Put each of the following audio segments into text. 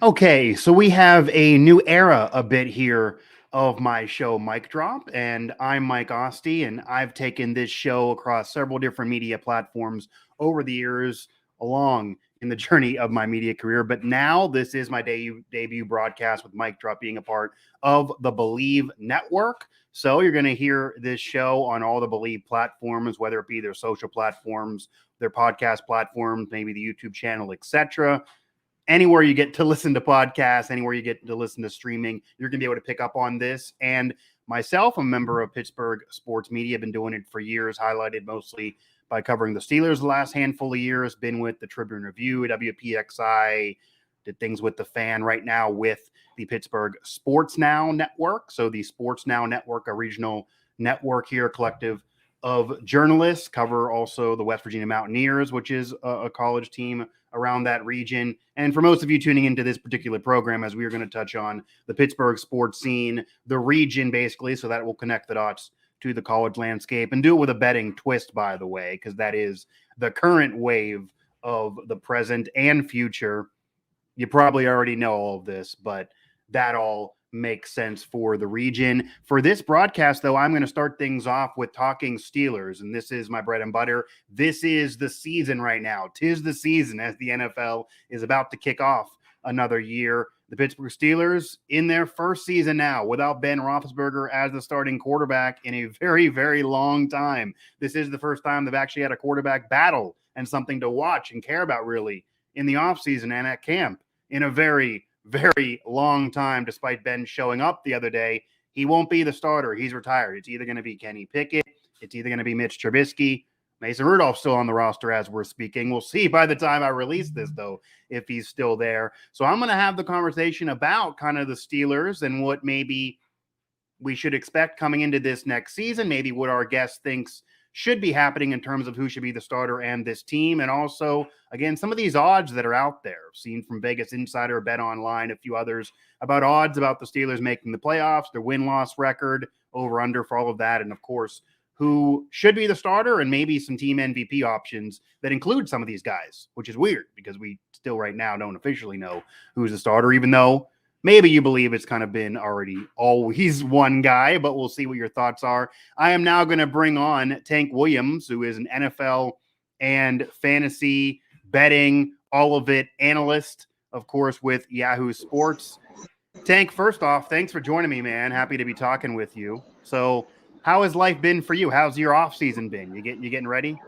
Okay, so we have a new era a bit here of my show, Mic Drop, and I'm Mike Asti, and I've taken this show across several different media platforms over the years along in the journey of my media career. But now this is my debut broadcast with Mic Drop being a part of the Bleav Network. So you're going to hear this show on all the Bleav platforms, whether it be their social platforms, their podcast platforms, maybe the YouTube channel, etc. Anywhere you get to listen to podcasts, anywhere you get to listen to streaming, you're going to be able to pick up on this. And myself, a member of Pittsburgh sports media, been doing it for years, highlighted mostly by covering the Steelers the last handful of years, been with the Tribune Review, WPXI, did things with the Fan right now with the Pittsburgh Sports Now Network. So the Sports Now Network, a regional network here, collective of journalists, cover also the West Virginia Mountaineers, which is a college team around that region. And for most of you tuning into this particular program, as we are going to touch on the Pittsburgh sports scene, the region basically, so that will connect the dots to the college landscape and do it with a betting twist, by the way, because that is the current wave of the present and future. You probably already know all of this, but that all makes sense for the region. For this broadcast, though, I'm going to start things off with talking Steelers, and this is my bread and butter. This is the season right now. 'Tis the season as the NFL is about to kick off another year. The Pittsburgh Steelers in their first season now without Ben Roethlisberger as the starting quarterback in a very, very long time. This is the first time they've actually had a quarterback battle and something to watch and care about really in the offseason and at camp in a very, very long time, despite Ben showing up the other day. He won't be the starter. He's retired. It's either going to be Kenny Pickett. It's either going to be Mitch Trubisky. Mason Rudolph's still on the roster as we're speaking. We'll see by the time I release this, though, if he's still there. So I'm going to have the conversation about kind of the Steelers and what maybe we should expect coming into this next season, maybe what our guest thinks should be happening in terms of who should be the starter and this team. And also, again, some of these odds that are out there, seen from Vegas Insider, Bet Online, a few others, about odds about the Steelers making the playoffs, their win-loss record, over-under for all of that. And, of course, who should be the starter and maybe some team MVP options that include some of these guys, which is weird because we still right now don't officially know who's the starter, even though maybe you believe it's kind of been already always one guy, but we'll see what your thoughts are. I am now going to bring on Tank Williams, who is an NFL and fantasy betting, all of it analyst, of course, with Yahoo Sports. Tank, first off, thanks for joining me, man. Happy to be talking with you. So, how has life been for you? How's your off season been? You getting ready?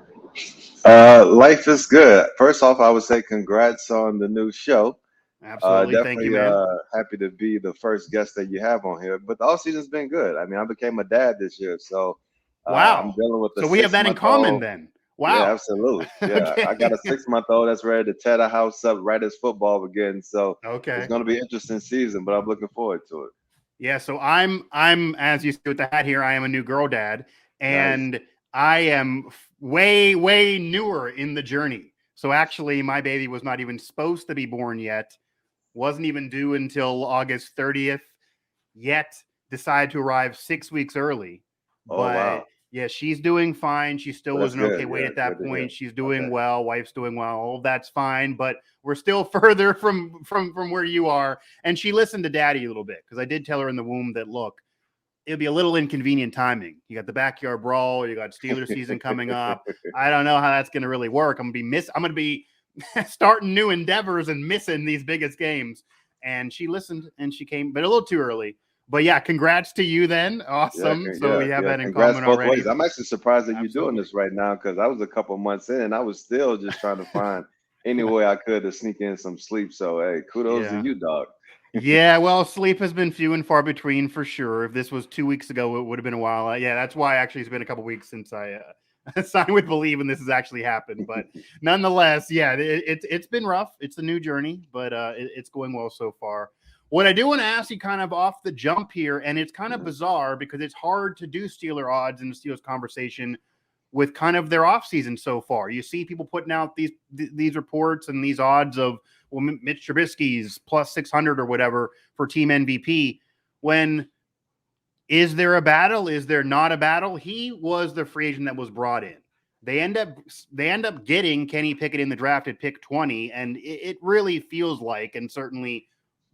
Life is good. First off, I would say congrats on the new show. Absolutely. Thank you, Definitely man. happy to be the first guest that you have on here. But the off season's been good. I mean, I became a dad this year, so I'm Wow. dealing with a So we have six that in month common old. then. Yeah, Wow. absolutely. Yeah, I got Okay. a 6 month old that's ready to tear the house up right as football begins. So it's Okay. going to be an interesting season, but I'm looking forward to it. Yeah, so I'm as you see with the hat here, I am a new girl dad, Nice. and I am way newer in the journey. So actually, my baby was not even supposed to be born yet, wasn't even due until August 30th. Yet decided to arrive 6 weeks early, Oh but wow. yeah, she's doing fine. She still Well, was that's an okay good. weight Yeah, at that good to hear. point. She's doing Okay. well. Wife's doing well. All of that's fine, but we're still further from where you are. And she listened to Daddy a little bit because I did tell her in the womb that look, it'll be a little inconvenient timing. You got the backyard brawl. You got Steelers season coming up. I don't know how that's going to really work. I'm gonna be starting new endeavors and missing these biggest games. And she listened and she came, but a little too early. But yeah, congrats to you then. Yeah, Awesome. So yeah, we have yeah. that in Congrats common both ways. already. I'm actually surprised that you're doing Absolutely. this right now because I was a couple months in and I was still just trying to find any way I could to sneak in some sleep. So, hey, kudos to Yeah. you, dog. Yeah, well, sleep has been few and far between for sure. If this was 2 weeks ago, it would have been a while. Yeah, that's why actually it's been a couple weeks since I signed with Bleav and this has actually happened. But nonetheless, yeah, it's been rough. It's a new journey, but it's going well so far. What I do want to ask you kind of off the jump here, and it's kind of bizarre because it's hard to do Steeler odds in the Steelers conversation with kind of their offseason so far. You see people putting out these reports and these odds of Mitch Trubisky's plus 600 or whatever for team MVP. When is there a battle? Is there not a battle? He was the free agent that was brought in. They end up getting Kenny Pickett in the draft at pick 20, and it really feels like, and certainly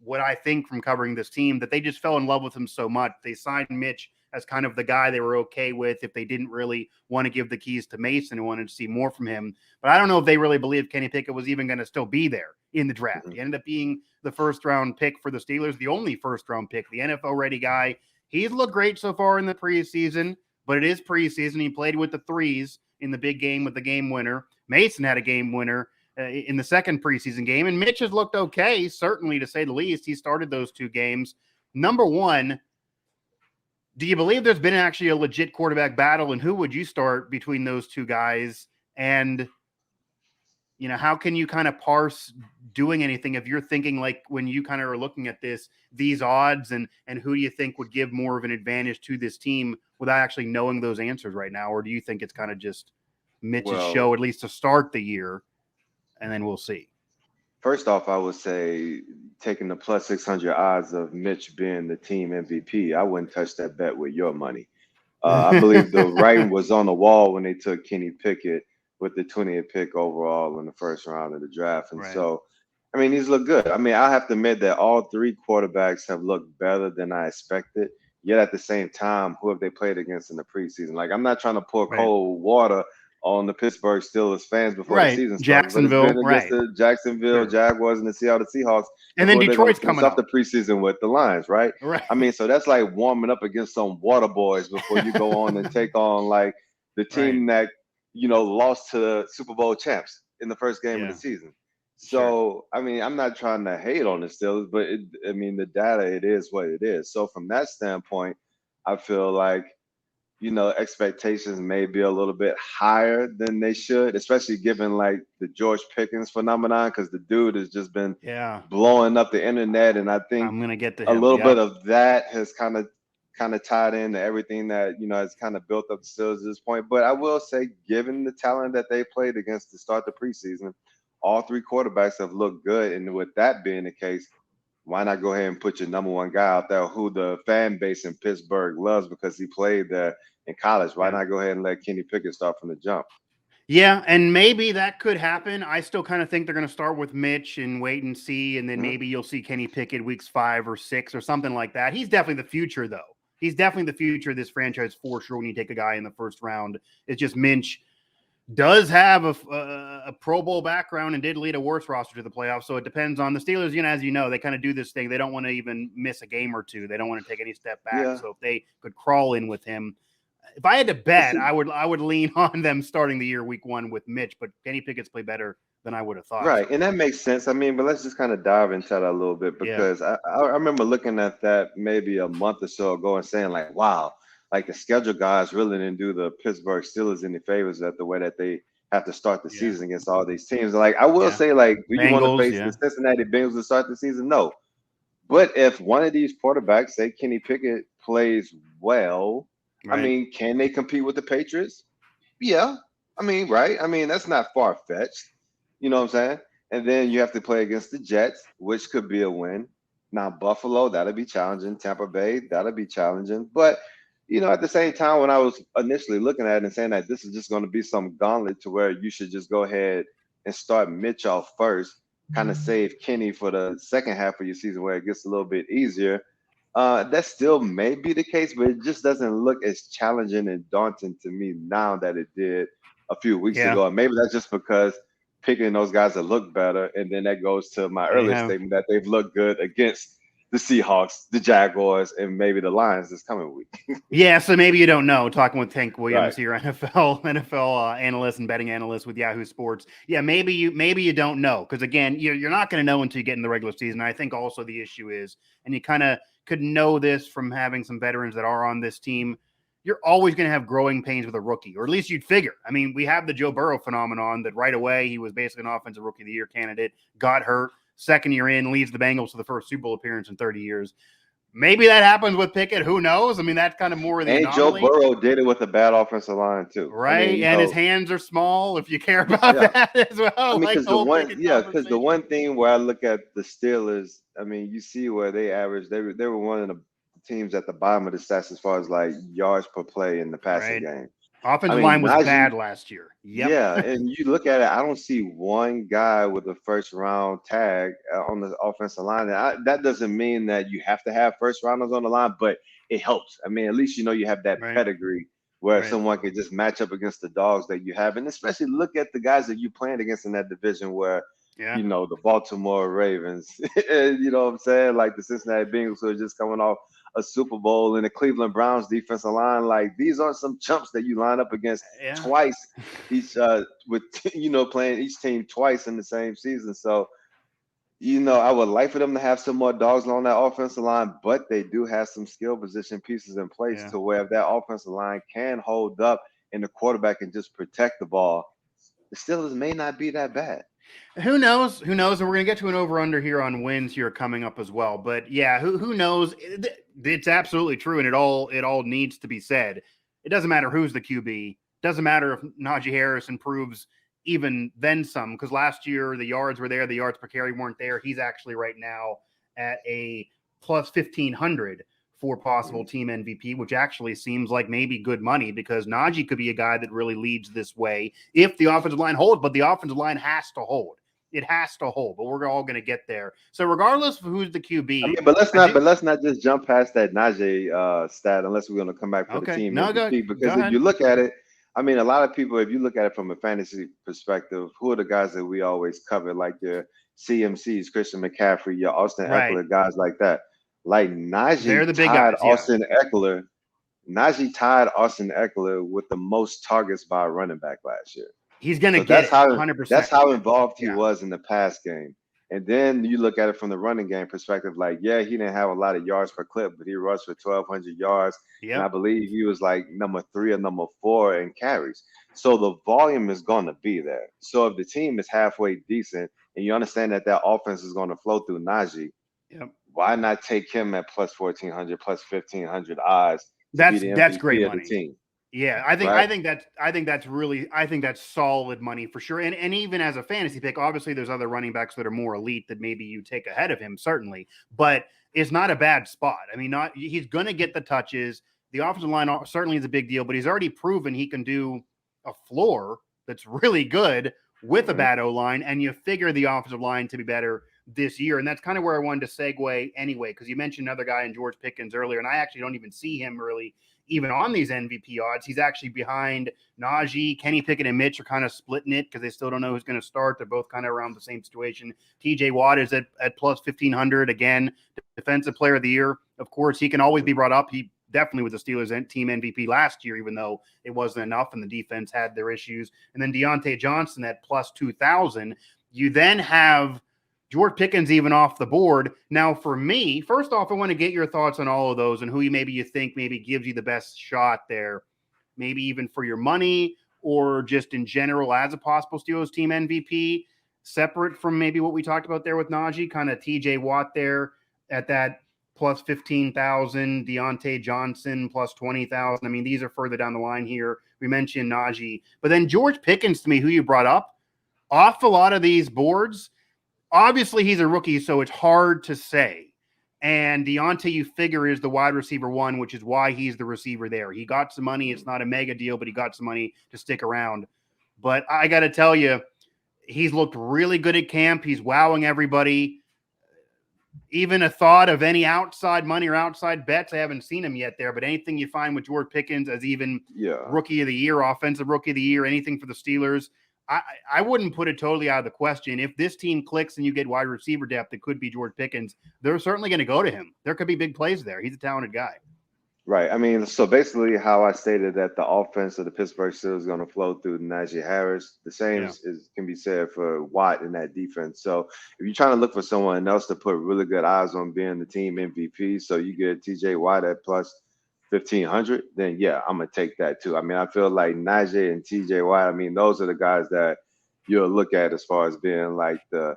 what I think from covering this team, that they just fell in love with him so much. They signed Mitch as kind of the guy they were okay with if they didn't really want to give the keys to Mason and wanted to see more from him. But I don't know if they really believed Kenny Pickett was even going to still be there in the draft. He ended up being the first-round pick for the Steelers, the only first-round pick, the NFL-ready guy. He's looked great so far in the preseason, but it is preseason. He played with the threes in the big game with the game winner. Mason had a game winner in the second preseason game, and Mitch has looked okay, certainly to say the least. He started those two games. Number one, do you believe there's been actually a legit quarterback battle, and who would you start between those two guys? And, you know, how can you kind of parse doing anything if you're thinking, like, when you kind of are looking at these odds and who do you think would give more of an advantage to this team without actually knowing those answers right now? Or do you think it's kind of just Mitch's show, at least to start the year, and then we'll see? First off, I would say taking the plus 600 odds of Mitch being the team MVP, I wouldn't touch that bet with your money. I believe the writing was on the wall when they took Kenny Pickett with the 20th pick overall in the first round of the draft. And so, I mean, he's looked good. I mean, I have to admit that all three quarterbacks have looked better than I expected. Yet at the same time, who have they played against in the preseason? Like, I'm not trying to pour cold water on the Pittsburgh Steelers fans before the season starts. Jacksonville, but it's been against the Jacksonville Jaguars and the Seattle Seahawks. And then Detroit's coming off the preseason with the Lions, right? I mean, so that's like warming up against some water boys before you go on and take on like the team that, you know, lost to the Super Bowl champs in the first game of the season. So, I mean, I'm not trying to hate on the Steelers, but I mean, the data, it is what it is. So from that standpoint, I feel like, you know, expectations may be a little bit higher than they should, especially given like the George Pickens phenomenon, because the dude has just been blowing up the internet. And I think I'm gonna get to a little bit of that has kind of tied into everything that, you know, has kind of built up the Steelers at this point. But I will say, given the talent that they played against to start the preseason, all three quarterbacks have looked good. And with that being the case, why not go ahead and put your number one guy out there who the fan base in Pittsburgh loves because he played there in college? Why not go ahead and let Kenny Pickett start from the jump? Yeah, and maybe that could happen. I still kind of think they're going to start with Mitch and wait and see, and then maybe you'll see Kenny Pickett weeks 5 or 6 or something like that. He's definitely the future, though. He's definitely the future of this franchise for sure when you take a guy in the first round. It's just Mitch does have a Pro Bowl background and did lead a worse roster to the playoffs. So it depends on the Steelers. You know, as you know, they kind of do this thing. They don't want to even miss a game or two. They don't want to take any step back. So if they could crawl in with him, if I had to bet, I would lean on them starting the year week 1 with Mitch. But Kenny Pickett's played better than I would have thought. Right, and that makes sense. I mean, but let's just kind of dive into that a little bit because I remember looking at that maybe a month or so ago and saying like, wow, like the schedule guys really didn't do the Pittsburgh Steelers any favors at the way that they have to start the season against all these teams. Like I will say, like, do you want to face the Cincinnati Bengals to start the season? No. But if one of these quarterbacks, say Kenny Pickett, plays well, I mean, can they compete with the Patriots? Yeah. I mean, right? I mean, that's not far-fetched. You know what I'm saying? And then you have to play against the Jets, which could be a win. Now, Buffalo, that'll be challenging. Tampa Bay, that'll be challenging. But you know, at the same time, when I was initially looking at it and saying that this is just going to be some gauntlet to where you should just go ahead and start Mitch off first, kind of save Kenny for the second half of your season where it gets a little bit easier. That still may be the case, but it just doesn't look as challenging and daunting to me now that it did a few weeks ago. And maybe that's just because picking those guys that look better. And then that goes to my earlier statement that they've looked good against the Seahawks, the Jaguars, and maybe the Lions this coming week. So maybe you don't know. Talking with Tank Williams here, NFL analyst and betting analyst with Yahoo Sports. Yeah, maybe you don't know because again, you're not going to know until you get in the regular season. I think also the issue is, and you kind of could know this from having some veterans that are on this team. You're always going to have growing pains with a rookie, or at least you'd figure. I mean, we have the Joe Burrow phenomenon that right away he was basically an offensive rookie of the year candidate, got hurt. Second year in, leads the Bengals to the first Super Bowl appearance in 30 years. Maybe that happens with Pickett. Who knows? I mean, that's kind of more of the anomaly. Joe Burrow did it with a bad offensive line, too. Right, I mean, his hands are small, if you care about that as well. I mean, because the one thing where I look at the Steelers, I mean, you see where they averaged. They were one of the teams at the bottom of the stats as far as, like, yards per play in the passing game. Offensive I mean, line was Najee, bad last year. Yep. yeah, and you look at it, I don't see one guy with a first round tag on the offensive line. And that doesn't mean that you have to have first rounders on the line, but it helps. I mean, at least you have that Right. pedigree where Right. someone can just match up against the dogs that you have, and especially look at the guys that you playing against in that division where. Yeah. The Baltimore Ravens, you know what I'm saying? Like the Cincinnati Bengals who are just coming off a Super Bowl and the Cleveland Browns defensive line. Like these are some chumps that you line up against Yeah. twice each with playing each team twice in the same season. So I would like for them to have some more dogs on that offensive line, but they do have some skill position pieces in place Yeah. to where if that offensive line can hold up and the quarterback can just protect the ball, the Steelers may not be that bad. Who knows? Who knows? And we're going to get to an over-under here on wins here coming up as well. But yeah, who knows? It's absolutely true, and it all needs to be said. It doesn't matter who's the QB. Doesn't matter if Najee Harris improves even then some, because last year the yards were there, the yards per carry weren't there. He's actually right now at a plus 1,500 for possible team MVP, which actually seems like maybe good money because Najee could be a guy that really leads this way if the offensive line holds, but the offensive line has to hold. It has to hold, but we're all going to get there. So regardless of who's the QB, I mean, but let's not just jump past that Najee stat unless we're going to come back for the team MVP. Because if you look at it, I mean, a lot of people, if you look at it from a fantasy perspective, who are the guys that we always cover, like your CMCs, Christian McCaffrey, your Austin Eckler, guys like that. Like they're the big tied guys, Austin Eckler. Najee tied Austin Eckler with the most targets by a running back last year. He's going to get it, 100%. That's how involved he was in the pass game. And then you look at it from the running game perspective, like, yeah, he didn't have a lot of yards per clip, but he rushed for 1,200 yards. Yep. And I Bleav he was like number 3 or number 4 in carries. So the volume is going to be there. So if the team is halfway decent and you understand that offense is going to flow through Najee, why not take him at plus 1,400, plus 1,500 odds to be the MVP great of money. the team? Yeah, I think that's solid money for sure. And even as a fantasy pick, obviously there's other running backs that are more elite that maybe you take ahead of him, certainly. But it's not a bad spot. I mean, he's going to get the touches. The offensive line certainly is a big deal, but he's already proven he can do a floor that's really good with a bad O-line, and you figure the offensive line to be better this year. And that's kind of where I wanted to segue anyway, because you mentioned another guy in George Pickens earlier, and I actually don't even see him really even on these MVP odds. He's actually behind Najee. Kenny Pickett and Mitch are kind of splitting it because they still don't know who's going to start. They're both kind of around the same situation. TJ Watt is at plus 1,500. Again, defensive player of the year. Of course, he can always be brought up. He definitely was the Steelers team MVP last year, even though it wasn't enough and the defense had their issues. And then Deontay Johnson at plus 2,000. You then have George Pickens even off the board. Now, for me, first off, I want to get your thoughts on all of those and who you think maybe gives you the best shot there, maybe even for your money or just in general as a possible Steelers team MVP, separate from maybe what we talked about there with Najee, kind of TJ Watt there at that plus 15,000, Deontay Johnson plus 20,000. I mean, these are further down the line here. We mentioned Najee, but then George Pickens, to me, who you brought up, off a lot of these boards. Obviously, he's a rookie, so it's hard to say. And Deontay, you figure, is the wide receiver 1, which is why he's the receiver there. He got some money. It's not a mega deal, but he got some money to stick around. But I got to tell you, he's looked really good at camp. He's wowing everybody. Even a thought of any outside money or outside bets, I haven't seen him yet there, but anything you find with George Pickens as even rookie of the year, offensive rookie of the year, anything for the Steelers, I wouldn't put it totally out of the question. If this team clicks and you get wide receiver depth, it could be George Pickens. They're certainly going to go to him. There could be big plays there. He's a talented guy. Right. I mean, so basically how I stated that the offense of the Pittsburgh Steelers is going to flow through Najee Harris. The same can be said for Watt in that defense. So if you're trying to look for someone else to put really good eyes on being the team MVP, so you get TJ Watt at plus 1,500, then yeah, I'm going to take that too. I mean, I feel like Najee and TJ Watt, I mean, those are the guys that you'll look at as far as being like the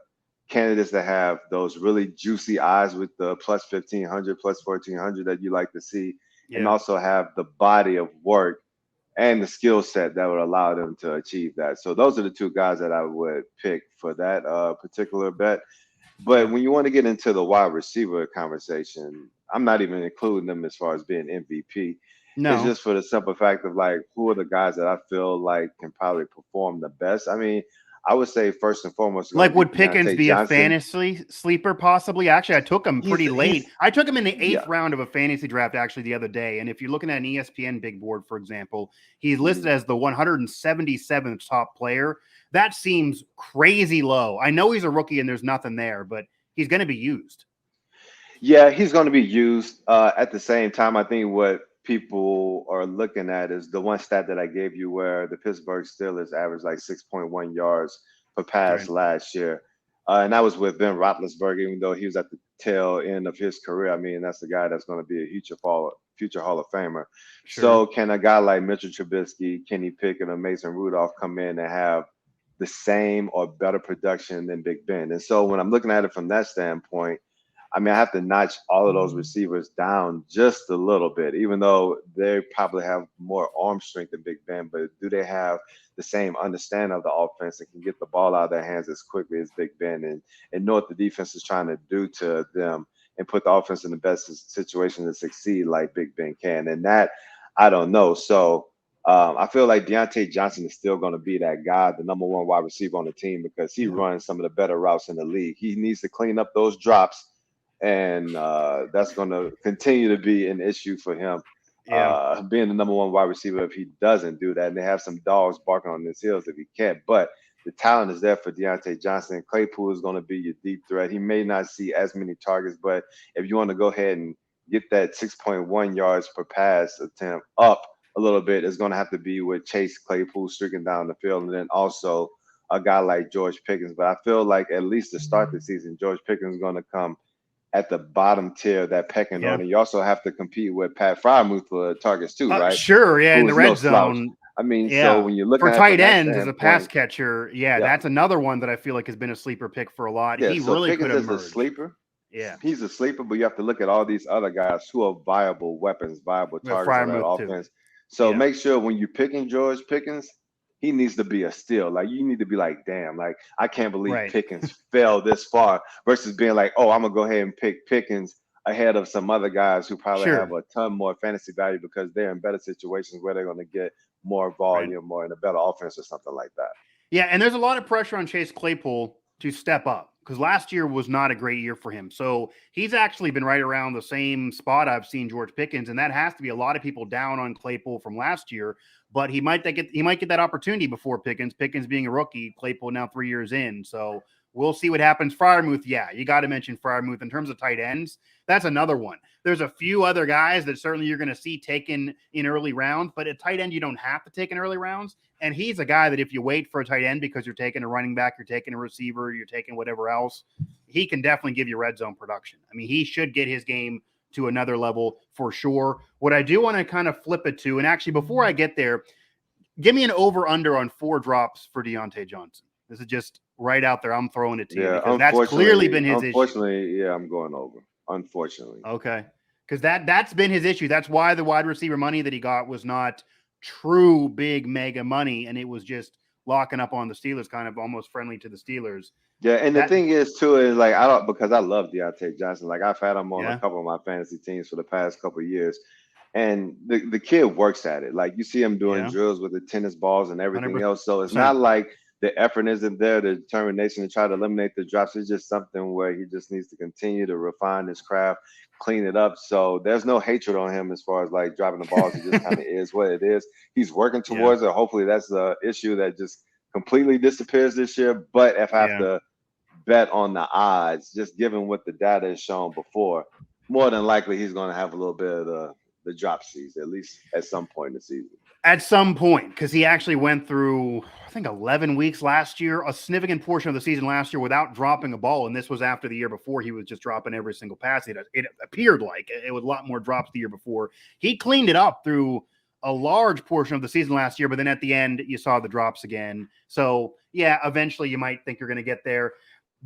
candidates that have those really juicy eyes with the plus 1,500, plus 1,400 that you like to see. And also have the body of work and the skill set that would allow them to achieve that. So those are the two guys that I would pick for that particular bet. But when you want to get into the wide receiver conversation, I'm not even including them as far as being MVP. It's No. just for the simple fact of like who are the guys that I feel like can probably perform the best. I mean, I would say first and foremost is going Like, to be would Pickens Deontay be a Johnson. fantasy sleeper possibly? Actually, I took him pretty He's late. I took him in the yeah. 8th round of a fantasy draft actually the other day. And if you're looking at an ESPN big board, for example, he's listed Mhm. as the 177th top player. That seems crazy low. I know he's a rookie and there's nothing there, but he's going to be used. Yeah, he's going to be used. At the same time, I think what people are looking at is the one stat that I gave you where the Pittsburgh Steelers averaged like 6.1 yards per pass Right. last year. And that was with Ben Roethlisberger, even though he was at the tail end of his career. I mean, that's the guy that's going to be a future Hall of Famer. Sure. So can a guy like Mitchell Trubisky, Kenny Pickett, or Mason Rudolph come in and have the same or better production than Big Ben? And so when I'm looking at it from that standpoint, I mean, I have to notch all of those receivers down just a little bit, even though they probably have more arm strength than Big Ben. But do they have the same understanding of the offense and can get the ball out of their hands as quickly as Big Ben and know what the defense is trying to do to them and put the offense in the best situation to succeed like Big Ben can? And that, I don't know. So I feel like Deontay Johnson is still going to be that guy, the number one wide receiver on the team, because he Yeah. runs some of the better routes in the league. He needs to clean up those drops, and that's going to continue to be an issue for him. Yeah. Being the number one wide receiver, if he doesn't do that, and they have some dogs barking on his heels if he can't. But the talent is there for Deontay Johnson. Claypool is going to be your deep threat. He may not see as many targets, but if you want to go ahead and get that 6.1 yards per pass attempt up a little bit, it's going to have to be with Chase Claypool streaking down the field, and then also a guy like George Pickens. But I feel like at least to start the season, George Pickens is going to come at the bottom tier of that pecking Yeah. order. You also have to compete with Pat Fryermuth for targets too, right? Sure. Yeah. In Who the is no red slouch. zone. I mean, so Yeah. when you're looking For at it from tight that ends as a pass standpoint, catcher, yeah, yeah, that's another one that I feel like has been a sleeper pick for a lot. yeah. He So really could Pickens is a emerge. sleeper. Yeah. He's a sleeper, but you have to look at all these other guys who are viable weapons, viable targets on that Fryermuth too. offense. So Yeah. make sure when you're picking George Pickens, he needs to be a steal. Like you need to be like, damn, like I can't believe Right. Pickens fell this far versus being like, oh, I'm gonna go ahead and pick Pickens ahead of some other guys who probably have Sure. a ton more fantasy value because they're in better situations where they're going to get more Right. volume or in a better offense or something like that. Yeah, and there's a lot of pressure on Chase Claypool to step up because last year was not a great year for him. So he's actually been right around the same spot I've seen George Pickens, and that has to be a lot of people down on Claypool from last year. But he might get that opportunity before Pickens. Pickens being a rookie, Claypool now 3 years in. So we'll see what happens. Fryermuth, yeah, you got to mention Fryermuth in terms of tight ends. That's another one. There's a few other guys that certainly you're going to see taken in early rounds, but at tight end you don't have to take in early rounds. And he's a guy that if you wait for a tight end because you're taking a running back, you're taking a receiver, you're taking whatever else, he can definitely give you red zone production. I mean, he should get his game to another level for sure. What I do want to kind of flip it to, and actually before I get there, give me an over-under on 4 drops for Deontay Johnson. This is just right out there. I'm throwing it to you because that's clearly been his issue. Yeah, I'm going over. Unfortunately. Okay. Because that's been his issue. That's why the wide receiver money that he got was not true big mega money, and it was just locking up on the Steelers, kind of almost friendly to the Steelers. Yeah, and the thing is too is like I don't because I love Deontay Johnson. Like I've had him on a couple of my fantasy teams for the past couple of years, and the kid works at it. Like you see him doing drills with the tennis balls and everything 100%. else. So it's not like the effort isn't there, the determination to try to eliminate the drops. It's just something where he just needs to continue to refine his craft, clean it up. So there's no hatred on him as far as like dropping the balls. It just kind of is what it is. He's working towards it. Hopefully that's the issue that just completely disappears this year. But if I have to bet on the odds, just given what the data has shown before, more than likely he's going to have a little bit of the drop season, at least at some point in the season. At some point, because he actually went through, I think, 11 weeks last year, a significant portion of the season last year without dropping a ball. And this was after the year before he was just dropping every single pass. It appeared like it was a lot more drops the year before. He cleaned it up through a large portion of the season last year, but then at the end, you saw the drops again. So, yeah, eventually you might think you're going to get there.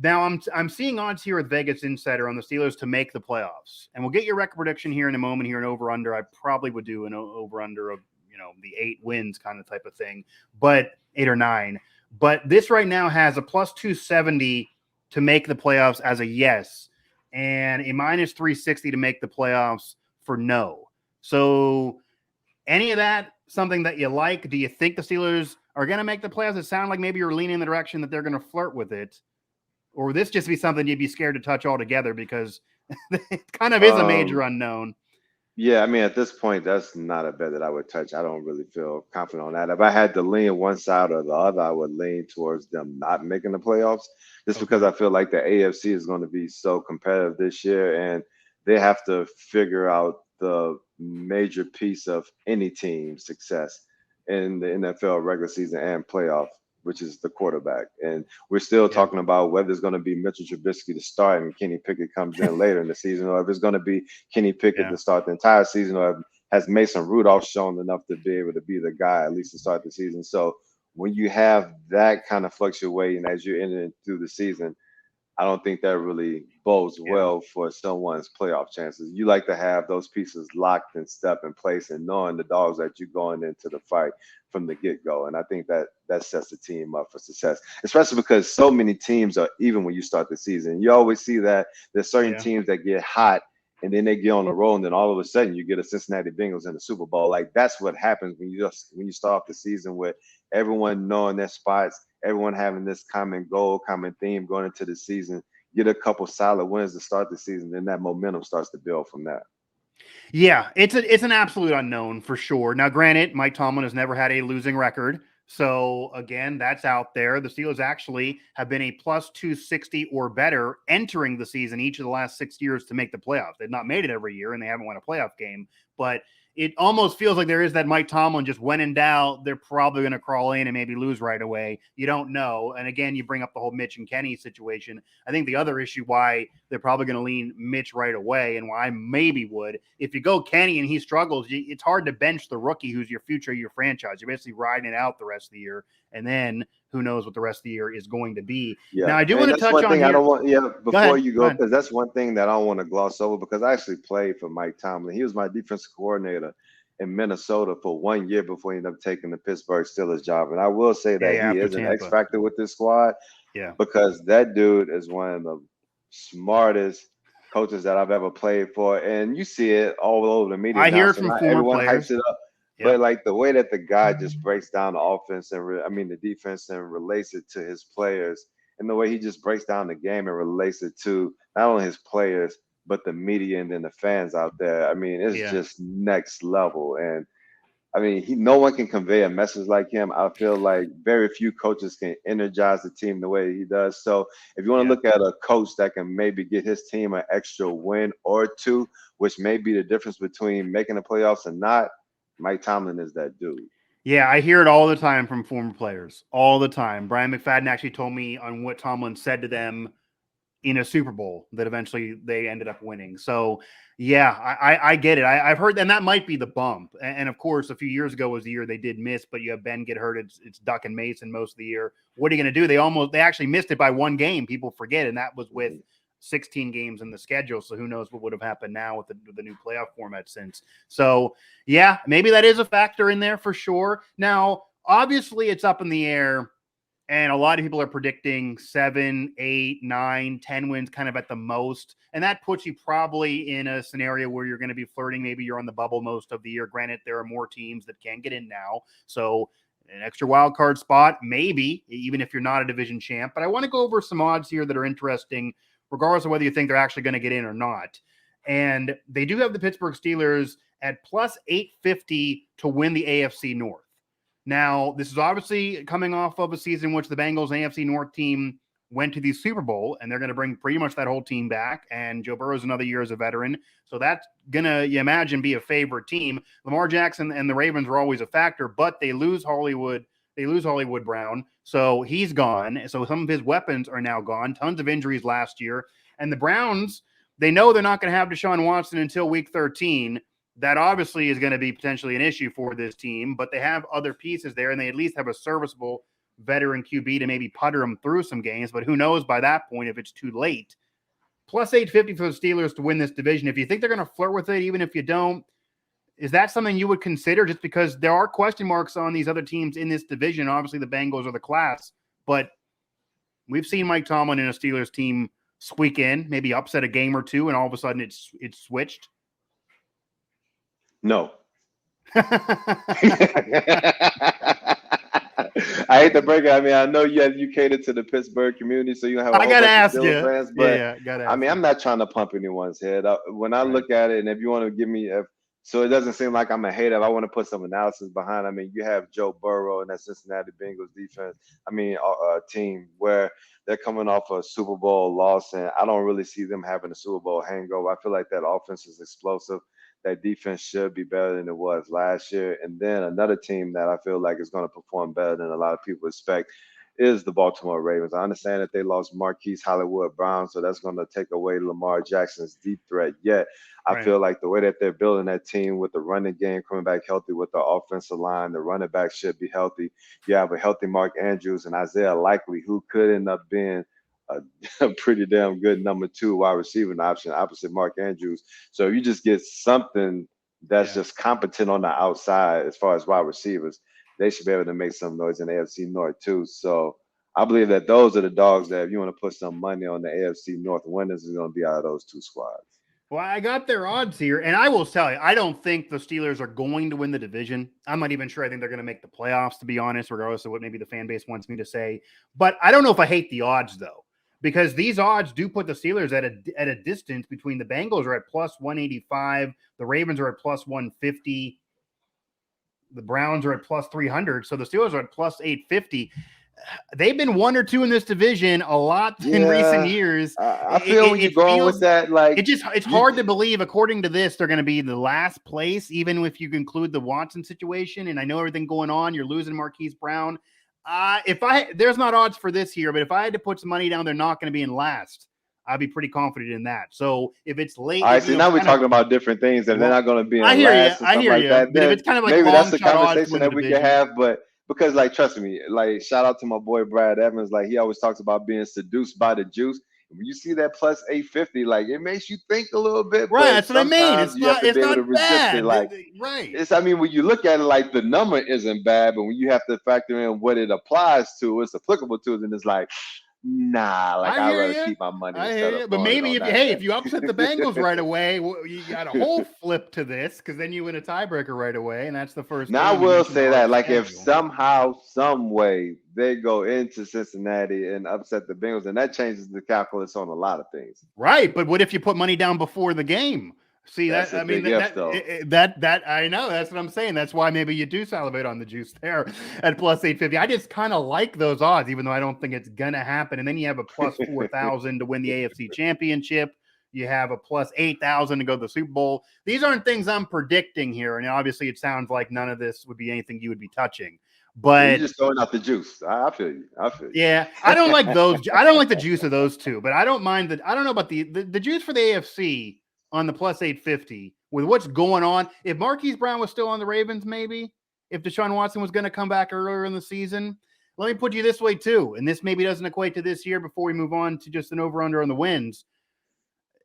Now, I'm seeing odds here with Vegas Insider on the Steelers to make the playoffs. And we'll get your record prediction here in a moment, here an over-under. I probably would do an over-under of the 8 wins kind of type of thing, but 8 or 9. But this right now has a plus 270 to make the playoffs as a yes, and a minus 360 to make the playoffs for no. So Any of that something that you like? Do you think the Steelers are going to make the playoffs? It sounds like maybe you're leaning in the direction that they're going to flirt with it. Or would this just be something you'd be scared to touch altogether because it kind of is a major unknown? Yeah, I mean, at this point, that's not a bet that I would touch. I don't really feel confident on that. If I had to lean one side or the other, I would lean towards them not making the playoffs, just because I feel like the AFC is going to be so competitive this year, and they have to figure out the major piece of any team's success in the NFL regular season and playoff, which is the quarterback. And we're still talking about whether it's going to be Mitchell Trubisky to start and Kenny Pickett comes in later in the season, or if it's going to be Kenny Pickett to start the entire season, or has Mason Rudolph shown enough to be able to be the guy at least to start the season. So when you have that kind of fluctuating as you're entering through the season, I don't think that really bodes well for someone's playoff chances. You like to have those pieces locked and step in place and knowing the dogs that you're going into the fight from the get-go. And I think that sets the team up for success, especially because so many teams are even when you start the season. You always see that there's certain teams that get hot and then they get on the roll, and then all of a sudden you get a Cincinnati Bengals in the Super Bowl. Like that's what happens when you start off the season with everyone knowing their spots, everyone having this common goal, common theme going into the season. Get a couple solid wins to start the season, then that momentum starts to build from that. Yeah, it's an absolute unknown for sure. Now, granted, Mike Tomlin has never had a losing record. So again, that's out there. The Steelers actually have been a plus 260 or better entering the season each of the last 6 years to make the playoffs. They've not made it every year and they haven't won a playoff game, but it almost feels like there is that Mike Tomlin just when in doubt, they're probably going to crawl in and maybe lose right away. You don't know. And again, you bring up the whole Mitch and Kenny situation. I think the other issue why they're probably going to lean Mitch right away and why I maybe would, if you go Kenny and he struggles, it's hard to bench the rookie who's your future, your franchise. You're basically riding it out the rest of the year. And then who knows what the rest of the year is going to be. Yeah. Now, I do want to touch on here. I don't want, before you go, because that's one thing that I don't want to gloss over because I actually played for Mike Tomlin. He was my defensive coordinator in Minnesota for 1 year before he ended up taking the Pittsburgh Steelers job. And I will say that he is an X factor with this squad because that dude is one of the smartest coaches that I've ever played for. And you see it all over the media. I hear it from former players. Hypes it up. But like the way that the guy just breaks down the offense and the defense and relates it to his players, and the way he just breaks down the game and relates it to not only his players but the media and then the fans out there. I mean, it's just next level. And I mean, no one can convey a message like him. I feel like very few coaches can energize the team the way he does. So if you want to look at a coach that can maybe get his team an extra win or two, which may be the difference between making the playoffs and not, Mike Tomlin is that dude. Yeah, I hear it all the time from former players, all the time. Brian McFadden actually told me on what Tomlin said to them in a Super Bowl that eventually they ended up winning. So, yeah, I get it. I've heard, and that might be the bump. And of course, a few years ago was the year they did miss, but you have Ben get hurt. It's Duck and Mason most of the year. What are you going to do? They actually missed it by one game. People forget, and that was with 16 games in the schedule. So who knows what would have happened now with the new playoff format since. So, yeah, maybe that is a factor in there for sure. Now, obviously, it's up in the air. And a lot of people are predicting 7, 8, 9, 10 wins kind of at the most. And that puts you probably in a scenario where you're going to be flirting. Maybe you're on the bubble most of the year. Granted, there are more teams that can get in now. So an extra wild card spot, maybe, even if you're not a division champ. But I want to go over some odds here that are interesting, regardless of whether you think they're actually going to get in or not. And they do have the Pittsburgh Steelers at plus 850 to win the AFC North. Now, this is obviously coming off of a season in which the Bengals and AFC North team went to the Super Bowl, and they're going to bring pretty much that whole team back. And Joe Burrow's another year as a veteran. So that's going to, you imagine, be a favorite team. Lamar Jackson and the Ravens were always a factor, but they lose Hollywood Brown. So he's gone. So some of his weapons are now gone. Tons of injuries last year. And the Browns, they know they're not going to have Deshaun Watson until week 13. That obviously is going to be potentially an issue for this team, but they have other pieces there, and they at least have a serviceable veteran QB to maybe putter them through some games. But who knows by that point if it's too late. Plus 850 for the Steelers to win this division. If you think they're going to flirt with it, even if you don't, is that something you would consider just because there are question marks on these other teams in this division? Obviously, the Bengals are the class, but we've seen Mike Tomlin in a Steelers team squeak in, maybe upset a game or two, and all of a sudden it's switched. No. I hate to break it. I mean, I know you cater to the Pittsburgh community, so you have a I whole gotta bunch of ask Steelers you. fans. But Gotta I ask mean, you. I'm not trying to pump anyone's head. When I Right. look at it, and if you want to give me so it doesn't seem like I'm a hater. If I want to put some analysis behind. I mean, you have Joe Burrow and that Cincinnati Bengals defense. I mean, team where they're coming off a Super Bowl loss, and I don't really see them having a Super Bowl hangover. I feel like that offense is explosive. That defense should be better than it was last year. And then another team that I feel like is going to perform better than a lot of people expect is the Baltimore Ravens. I understand that they lost Marquise Hollywood Brown, so that's going to take away Lamar Jackson's deep threat. Yet, I feel like the way that they're building that team with the running game coming back healthy with the offensive line, the running back should be healthy. You have a healthy Mark Andrews and Isaiah Likely, who could end up being a pretty damn good number 2 wide receiving option opposite Mark Andrews. So if you just get something that's just competent on the outside as far as wide receivers, they should be able to make some noise in the AFC North too. So I Bleav that those are the dogs that if you want to put some money on the AFC North winners is going to be out of those 2 squads. Well, I got their odds here, and I will tell you, I don't think the Steelers are going to win the division. I'm not even sure I think they're going to make the playoffs, to be honest, regardless of what maybe the fan base wants me to say. But I don't know if I hate the odds, though, because these odds do put the Steelers at a distance between the Bengals are at plus 185, the Ravens are at plus 150, the Browns are at plus 300, so the Steelers are at plus 850. They've been 1 or 2 in this division a lot in recent years. I feel when you're going with that, like it's hard to Bleav. According to this, they're going to be in the last place, even if you include the Watson situation. And I know everything going on. You're losing Marquise Brown. There's not odds for this here, but if I had to put some money down, they're not going to be in last. I'd be pretty confident in that. So if it's late, all right. So now we're talking about different things, and they're not going to be in I hear last you. and stuff like that. But if it's kind of like maybe that's a long shot odds to conversation win that the we division. can have. But because, like, trust me, like, shout out to my boy Brad Evans. Like, he always talks about being seduced by the juice. When you see that plus 850, like, it makes you think a little bit. Right, but that's what I mean. It's you have to be able to resist bad. it. Like, right. I mean, when you look at it, like, the number isn't bad, but when you have to factor in what it applies to, it's applicable to, then it's like, nah, like, I'd rather keep my money instead of. But maybe if you upset the Bengals right away, you got a whole flip to this, because then you win a tiebreaker right away, and that's the first. Now I will say that, like, if somehow, some way they go into Cincinnati and upset the Bengals, and that changes the calculus on a lot of things. Right, but what if you put money down before the game? See, that's that I mean that I know, that's what I'm saying. That's why maybe you do salivate on the juice there at plus 850. I just kind of like those odds, even though I don't think it's gonna happen. And then you have a plus 4,000 to win the AFC Championship. You have a plus 8,000 to go to the Super Bowl. These aren't things I'm predicting here, and obviously it sounds like none of this would be anything you would be touching. But you're just throwing out the juice. I feel you. Yeah, I don't like those. I don't like the juice of those two, but I don't mind that. I don't know about the juice for the AFC on the plus 850 with what's going on. If Marquise Brown was still on the Ravens, maybe if Deshaun Watson was going to come back earlier in the season, let me put you this way too. And this maybe doesn't equate to this year before we move on to just an over-under on the wins.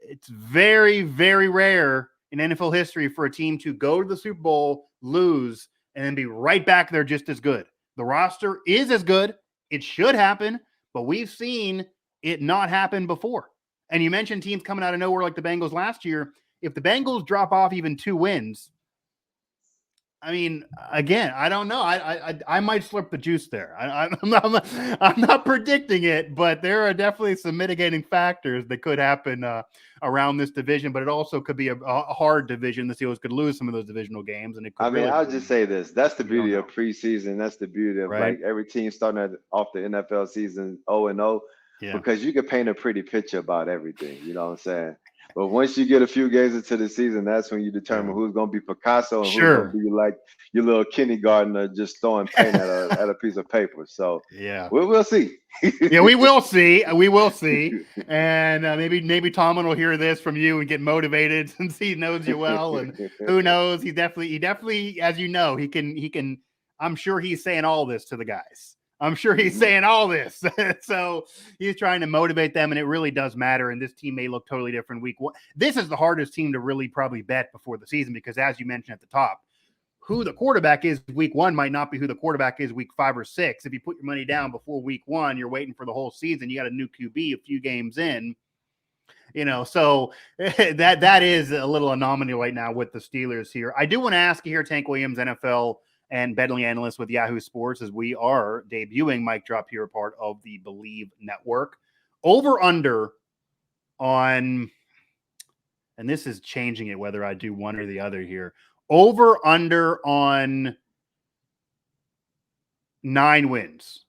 It's very, very rare in NFL history for a team to go to the Super Bowl, lose, and then be right back there just as good. The roster is as good. It should happen, but we've seen it not happen before. And you mentioned teams coming out of nowhere like the Bengals last year. If the Bengals drop off even 2 wins, I mean, again, I don't know. I might slurp the juice there. I'm not predicting it, but there are definitely some mitigating factors that could happen around this division. But it also could be a hard division. The Steelers could lose some of those divisional games, and it could. I'll just say this: that's the beauty of preseason. That's the beauty of like every team starting off the NFL season 0-0, because you can paint a pretty picture about everything. You know what I'm saying? But once you get a few games into the season, that's when you determine who's going to be Picasso and who's going to be like your little kindergartner just throwing paint at a piece of paper. So we'll see. We will see. We will see. And maybe Tomlin will hear this from you and get motivated since he knows you well. And who knows? He definitely, as you know, he can. I'm sure he's saying all this to the guys. I'm sure he's saying all this. So he's trying to motivate them, and it really does matter. And this team may look totally different week 1. This is the hardest team to really probably bet before the season, because as you mentioned at the top, who the quarterback is week 1 might not be who the quarterback is week 5 or 6. If you put your money down before week 1, you're waiting for the whole season. You got a new QB a few games in. So that is a little anomaly right now with the Steelers here. I do want to ask you here, Tank Williams, NFL and betting analyst with Yahoo Sports, as we are debuting Mike Drop here, part of the Bleav Network. Over under on, and this is changing it whether I do one or the other here. Over under on 9 wins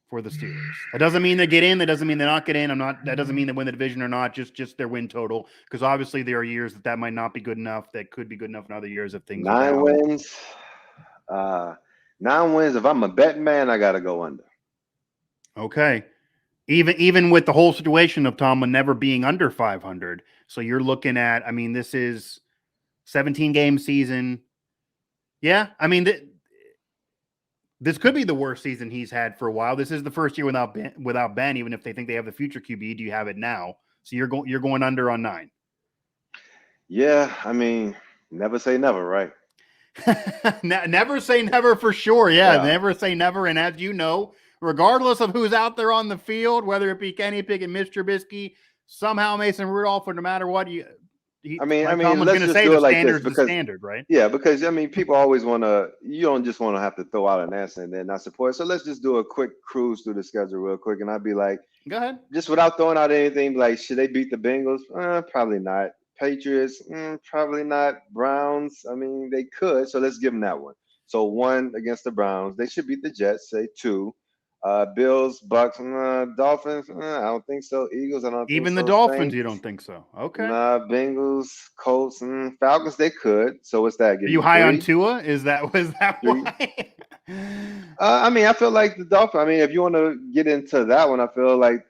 for the Steelers. That doesn't mean they get in. That doesn't mean they not get in. That doesn't mean they win the division or not. Just their win total. Because obviously there are years that might not be good enough. That could be good enough in other years if things are 9 wins. 9 wins. If I'm a betting man, I got to go under. Okay. Even with the whole situation of Tomlin never being under 500. So you're looking at, this is 17-game season. Yeah. This could be the worst season he's had for a while. This is the first year without Ben. Even if they think they have the future QB, do you have it now? So you're going under on 9. Yeah, never say never, right? Never say never for sure. Yeah, never say never. And as you know, regardless of who's out there on the field, whether it be Kenny Pickett, Mitch Trubisky, somehow Mason Rudolph, or no matter what, let's just do it like this, because the standard, right? Yeah, because people always want to. You don't just want to have to throw out an answer and then not support. So let's just do a quick cruise through the schedule real quick, and I'd be like, go ahead, just without throwing out anything. Like, should they beat the Bengals? Probably not. Patriots? Probably not. Browns? They could. So let's give them that one. So 1 against the Browns. They should beat the Jets. Say 2. Bills, Bucks, Dolphins. I don't think so. Eagles, I don't think so. Even the Dolphins, Saints, you don't think so? Okay. Nah, Bengals, Colts, Falcons, they could. So what's that? Are you high on Tua? Was that 3? Why? I feel like the Dolphins. If you want to get into that one, I feel like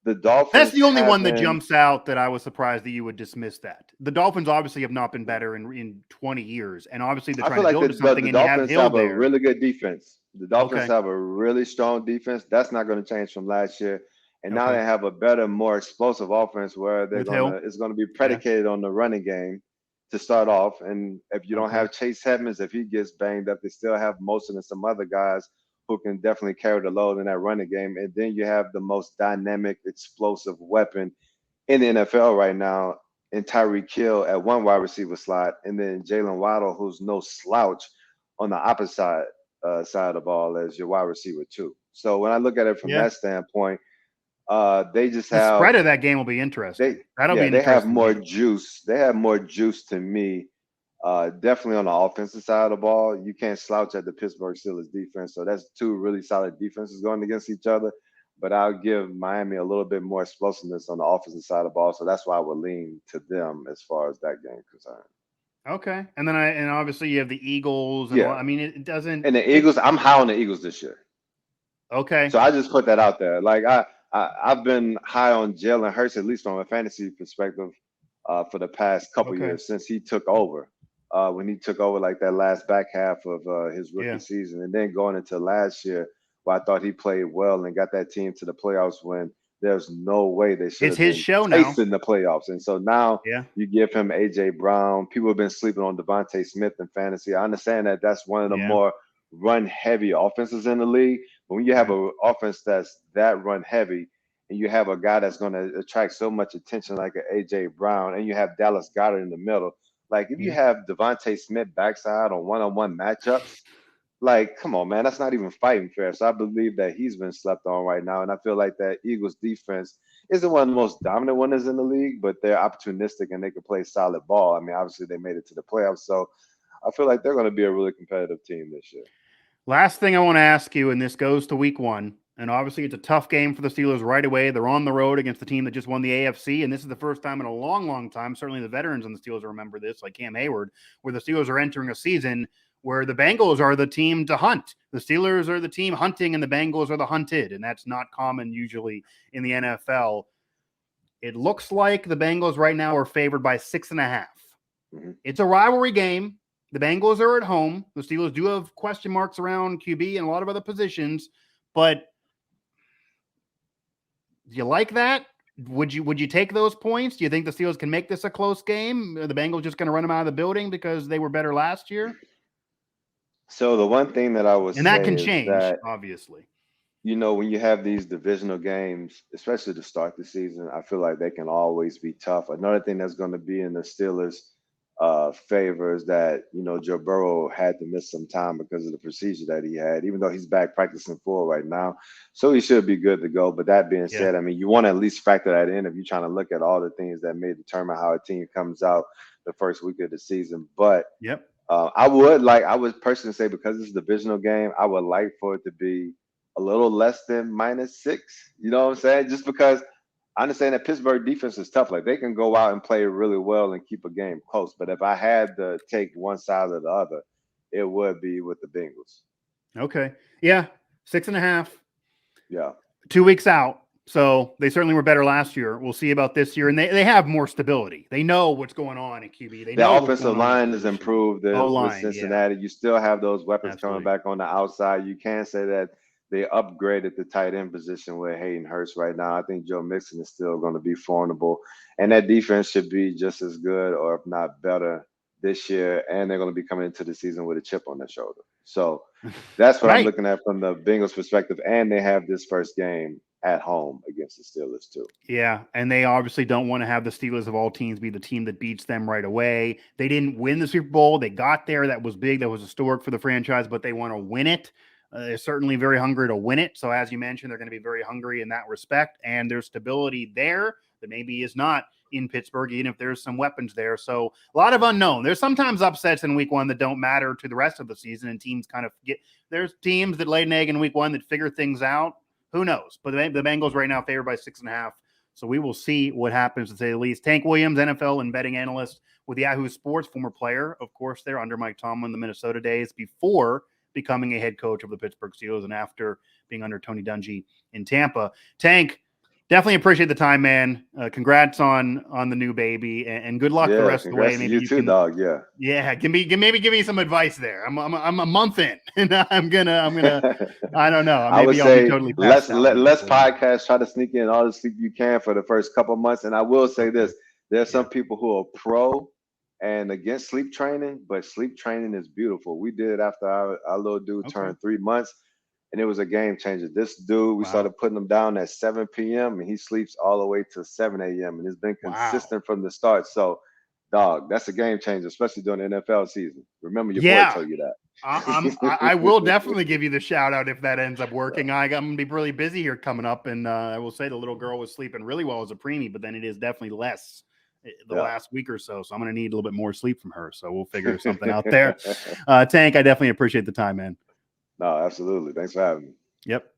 the Dolphins. That's the only one that jumps out that I was surprised that you would dismiss that. The Dolphins obviously have not been better in 20 years, and obviously they're trying to build something. The Dolphins have a really good defense. The Dolphins have a really strong defense. That's not going to change from last year. And now they have a better, more explosive offense where it's going to be predicated on the running game to start off. And if you don't have Chase Edmonds, if he gets banged up, they still have Mosen and some other guys who can definitely carry the load in that running game. And then you have the most dynamic, explosive weapon in the NFL right now in Tyreek Hill at one wide receiver slot, and then Jalen Waddle, who's no slouch on the opposite side of the ball as your wide receiver too. So when I look at it from that standpoint, they just have the spread of that game will be interesting. They have more juice. They have more juice to me. Definitely on the offensive side of the ball. You can't slouch at the Pittsburgh Steelers defense. So that's 2 really solid defenses going against each other. But I'll give Miami a little bit more explosiveness on the offensive side of the ball. So that's why I would lean to them as far as that game is concerned. Okay. And then obviously you have the Eagles. And it doesn't. And the Eagles, I'm high on the Eagles this year. Okay. So I just put that out there. Like I've been high on Jalen Hurts, at least from a fantasy perspective, for the past couple years since he took over. When he took over like that last back half of his rookie season, and then going into last year, where I thought he played well and got that team to the playoffs when there's no way they should have been tasting the playoffs. And so now you give him A.J. Brown. People have been sleeping on Devontae Smith in fantasy. I understand that that's one of the more run-heavy offenses in the league. But when you have an offense that's that run-heavy, and you have a guy that's going to attract so much attention like an A.J. Brown, and you have Dallas Goedert in the middle, like if you have Devontae Smith backside on one-on-one matchups, like, come on, man, that's not even fighting fair. So I Bleav that he's been slept on right now. And I feel like that Eagles defense isn't one of the most dominant ones in the league, but they're opportunistic and they can play solid ball. Obviously they made it to the playoffs. So I feel like they're going to be a really competitive team this year. Last thing I want to ask you, and this goes to week 1, and obviously it's a tough game for the Steelers right away. They're on the road against the team that just won the AFC, and this is the first time in a long, long time, certainly the veterans on the Steelers remember this, like Cam Hayward, where the Steelers are entering a season where the Bengals are the team to hunt. The Steelers are the team hunting and the Bengals are the hunted, and that's not common usually in the NFL. It looks like the Bengals right now are favored by 6.5. It's a rivalry game. The Bengals are at home. The Steelers do have question marks around QB and a lot of other positions, but do you like that? Would you take those points? Do you think the Steelers can make this a close game? Are the Bengals just going to run them out of the building because they were better last year? So the one thing that I would say, and that can change, obviously. when you have these divisional games, especially to start the season, I feel like they can always be tough. Another thing that's going to be in the Steelers' favor is that, Joe Burrow had to miss some time because of the procedure that he had, even though he's back practicing full right now. So he should be good to go. But that being Yeah. said, I mean, you want to at least factor that in if you're trying to look at all the things that may determine how a team comes out the first week of the season. But Yep. I would personally say, because it's a divisional game, I would like for it to be a little less than -6. You know what I'm saying? Just because I understand that Pittsburgh defense is tough. Like, they can go out and play really well and keep a game close. But if I had to take one side or the other, it would be with the Bengals. Okay. Yeah. 6.5. Yeah. 2 weeks out. So they certainly were better last year. We'll see about this year. And they have more stability. They know what's going on at QB. They know The what's offensive going on line is improved with O-line, Cincinnati. You still have those weapons coming Absolutely. back on the outside. You can't say that they upgraded the tight end position with Hayden Hurst right now. I think Joe Mixon is still going to be formidable. And that defense should be just as good, or if not better, this year. And they're going to be coming into the season with a chip on their shoulder. So that's what I'm Right. looking at from the Bengals perspective. And they have this first game at home against the Steelers too. Yeah, and they obviously don't want to have the Steelers of all teams be the team that beats them right away. They didn't win the Super Bowl. They got there. That was big. That was historic for the franchise, but they want to win it. They're certainly very hungry to win it. So as you mentioned, they're going to be very hungry in that respect, and there's stability there that maybe is not in Pittsburgh, even if there's some weapons there. So a lot of unknown. There's sometimes upsets in week one that don't matter to the rest of the season, and teams kind of there's teams that laid an egg in week one that figure things out. Who knows? But the Bengals right now favored by 6.5. So we will see what happens, to say the least. Tank Williams, NFL and betting analyst with Yahoo Sports, former player, of course, there under Mike Tomlin, the Minnesota days, before becoming a head coach of the Pittsburgh Steelers and after being under Tony Dungy in Tampa. Tank, definitely appreciate the time, man. Congrats on the new baby, and good luck the rest of the way. Maybe you too, dog. Yeah, give me some advice there. I'm a month in, and I'm gonna I don't know. I would Maybe I'll say be totally passed out. let's podcast. Try to sneak in all the sleep you can for the first couple months. And I will say this: there are some people who are pro and against sleep training, but sleep training is beautiful. We did it after our little dude turned 3 months, and it was a game changer. This dude, we started putting him down at 7 p.m. and he sleeps all the way to 7 a.m. and it's been consistent from the start. So, dog, that's a game changer, especially during the NFL season. Remember, your boy told you that. I will definitely give you the shout out if that ends up working. I'm going to be really busy here coming up, and I will say the little girl was sleeping really well as a preemie, but then it is definitely less the last week or so. So I'm going to need a little bit more sleep from her. So we'll figure something out there. Tank, I definitely appreciate the time, man. No, absolutely. Thanks for having me. Yep.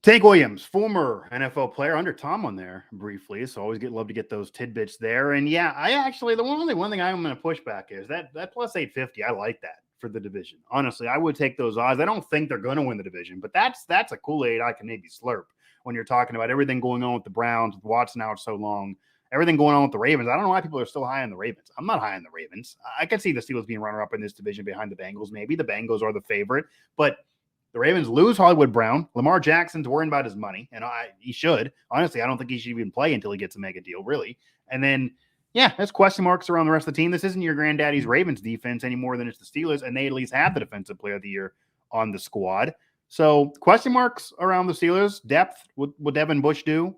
Tank Williams, former NFL player under Tomlin there briefly. So always love to get those tidbits there. And yeah, I actually, the only one thing I'm going to push back is that plus 850. I like that for the division. Honestly, I would take those odds. I don't think they're going to win the division, but that's a Kool-Aid I can maybe slurp when you're talking about everything going on with the Browns, with Watson out so long, everything going on with the Ravens. I don't know why people are still high on the Ravens. I'm not high on the Ravens. I could see the Steelers being runner-up in this division behind the Bengals. Maybe the Bengals are the favorite, but the Ravens lose Hollywood Brown. Lamar Jackson's worrying about his money, and he should. Honestly, I don't think he should even play until he gets a mega deal, really. And then, yeah, there's question marks around the rest of the team. This isn't your granddaddy's Ravens defense any more than it's the Steelers, and they at least have the defensive player of the year on the squad. So question marks around the Steelers. Depth, what will Devin Bush do?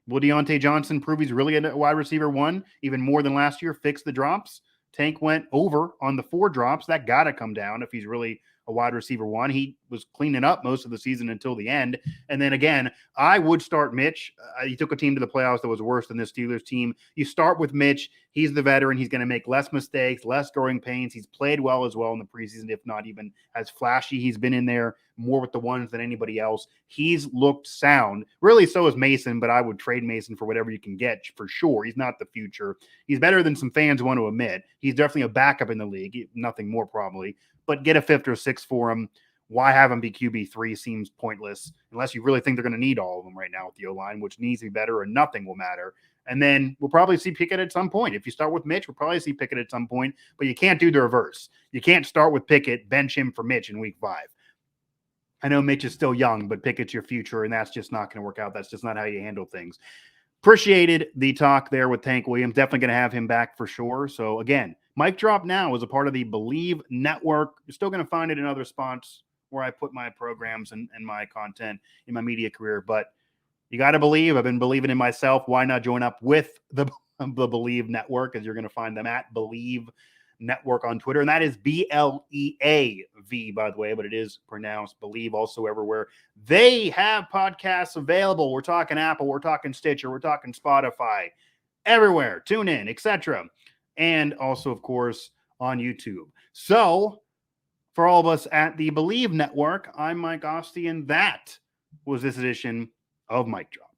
Will Deontay Johnson prove he's really a wide receiver one, even more than last year, fix the drops? Tank went over on the 4 drops. That got to come down if he's really a wide receiver one. He was cleaning up most of the season until the end. And then again, I would start Mitch. He took a team to the playoffs that was worse than this Steelers team. You start with Mitch. He's the veteran. He's going to make less mistakes, less growing pains. He's played well as well in the preseason, if not even as flashy. He's been in there more with the ones than anybody else. He's looked sound. Really, so is Mason, but I would trade Mason for whatever you can get for sure. He's not the future. He's better than some fans want to admit. He's definitely a backup in the league. Nothing more probably. But get a 5th or 6th for him. Why have him be QB3 seems pointless unless you really think they're going to need all of them right now with the O-line, which needs to be better, or nothing will matter. And then we'll probably see Pickett at some point. If you start with Mitch, we'll probably see Pickett at some point, but you can't do the reverse. You can't start with Pickett, bench him for Mitch in week 5. I know Mitch is still young, but Pickett's your future, and that's just not going to work out. That's just not how you handle things. Appreciated the talk there with Tank Williams. Definitely going to have him back for sure. So again, Mic Drop Now is a part of the Bleav Network. You're still going to find it in other spots where I put my programs and my content in my media career. But you got to believe. I've been believing in myself. Why not join up with the Bleav Network, as you're going to find them at Bleav Network on Twitter. And that is BLEAV, by the way, but it is pronounced Bleav also everywhere. They have podcasts available. We're talking Apple, we're talking Stitcher, we're talking Spotify, everywhere. Tune in, etc. And also, of course, on YouTube. So for all of us at the Bleav Network, I'm Mike Asti, and that was this edition of Mic Drop.